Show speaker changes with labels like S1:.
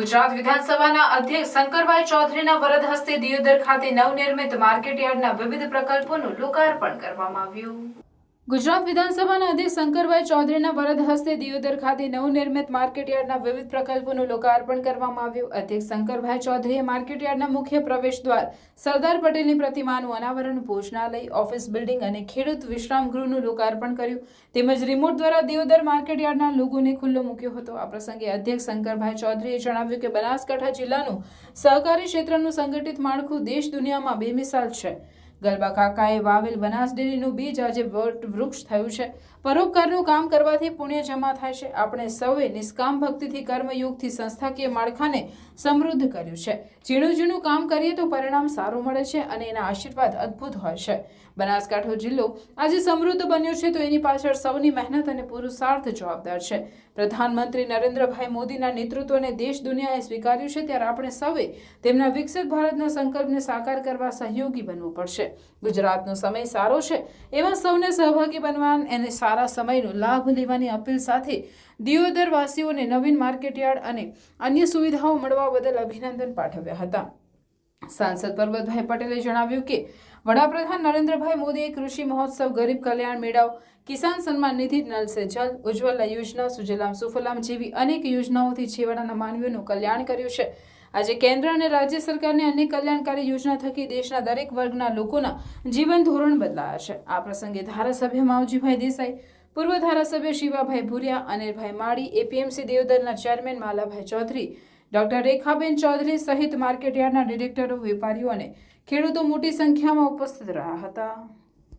S1: ગુજરાત વિધાનસભાના અધ્યક્ષ શંકરભાઈ ચૌધરીના વરદ હસ્તે દિયોદર ખાતે નવનિર્મિત માર્કેટયાર્ડના વિવિધ પ્રકલ્પોનું લોકાર્પણ કરવામાં આવ્યું। ગુજરાત વિધાનસભાના અધ્યક્ષ શંકરભાઈ ચૌધરીના વરદ હસ્તે દિયોદર ખાતે નવનિર્મિત માર્કેટયાર્ડના વિવિધ પ્રકલ્પોનું લોકાર્પણ કરવામાં આવ્યું। અધ્યક્ષ શંકરભાઈ ચૌધરીએ માર્કેટયાર્ડના મુખ્ય પ્રવેશદ્વાર સરદાર પટેલની પ્રતિમાનું અનાવરણ, ભોજનાલય, ઓફિસ બિલ્ડિંગ અને ખેડૂત વિશ્રામ ગૃહનું લોકાર્પણ કર્યું તેમજ રિમોટ દ્વારા દિયોદર માર્કેટયાર્ડના લોગોને ખુલ્લો મૂક્યો હતો। આ પ્રસંગે અધ્યક્ષ શંકરભાઈ ચૌધરીએ જણાવ્યું કે બનાસકાંઠા જિલ્લાનું સહકારી ક્ષેત્રનું સંગઠિત માળખું દેશ દુનિયામાં બેમિસાલ છે। ગલબા કાકાએ વાવેલ બનાસ ડેરીનું બીજ આજે વૃક્ષ થયું છે। પરોપકારનું કામ કરવાથી પુણ્ય જમા થાય છે। આપણે સૌએ નિષ્કામ ભક્તિથી કર્મયોગથી સંસ્થાકીય માળખાને સમૃદ્ધ કર્યું છે। ઝીણું ઝીણું કામ કરીએ તો પરિણામ સારું મળે છે અને એના આશીર્વાદ અદ્ભુત હોય છે। બનાસકાંઠો જિલ્લો આજે સમૃદ્ધ બન્યો છે તો એની પાછળ સૌની મહેનત અને પુરુષાર્થ જવાબદાર છે। પ્રધાનમંત્રી નરેન્દ્રભાઈ મોદીના નેતૃત્વને દેશ દુનિયાએ સ્વીકાર્યું છે ત્યારે આપણે સૌએ તેમના વિકસિત ભારતના સંકલ્પને સાકાર કરવા સહયોગી બનવું પડશે। ગુજરાતનો સમય સારો છે એવા સૌને સહભાગી બનવા અને સારા સમયનો લાભ લેવાની અપીલ સાથે દિયોદર વાસીઓને નવીન માર્કેટયાર્ડ અને અન્ય સુવિધાઓ મળવા બદલ અભિનંદન પાઠવ્યા હતા। સાંસદ પરબતભાઈ પટેલે જણાવ્યું કે વડાપ્રધાન નરેન્દ્રભાઈ મોદીએ કૃષિ મહોત્સવ, ગરીબ કલ્યાણ મેળાઓ, કિસાન સન્માન નિધિ, નલ સે જલ, ઉજ્જવલા યોજના, સુજલામ સુફલામ જેવી અનેક યોજનાઓથી છેવાડાના માનવીઓનું કલ્યાણ કર્યું છે। આજે કેન્દ્ર અને રાજ્ય સરકારની અનેક કલ્યાણકારી યોજના થકી દેશના દરેક વર્ગના લોકોના જીવન ધોરણ બદલાયા છે। આ પ્રસંગે ધારાસભ્ય માવજીભાઈ દેસાઈ, પૂર્વ ધારાસભ્ય શિવાભાઈ ભુરિયા, અનિલભાઈ માળી, એપીએમસી દિયોદરના ચેરમેન માલાભાઈ ચૌધરી, ડોક્ટર રેખાબેન ચૌધરી સહિત માર્કેટયાર્ડના ડિરેક્ટરો, વેપારીઓ અને ખેડૂતો મોટી સંખ્યામાં ઉપસ્થિત રહ્યા હતા।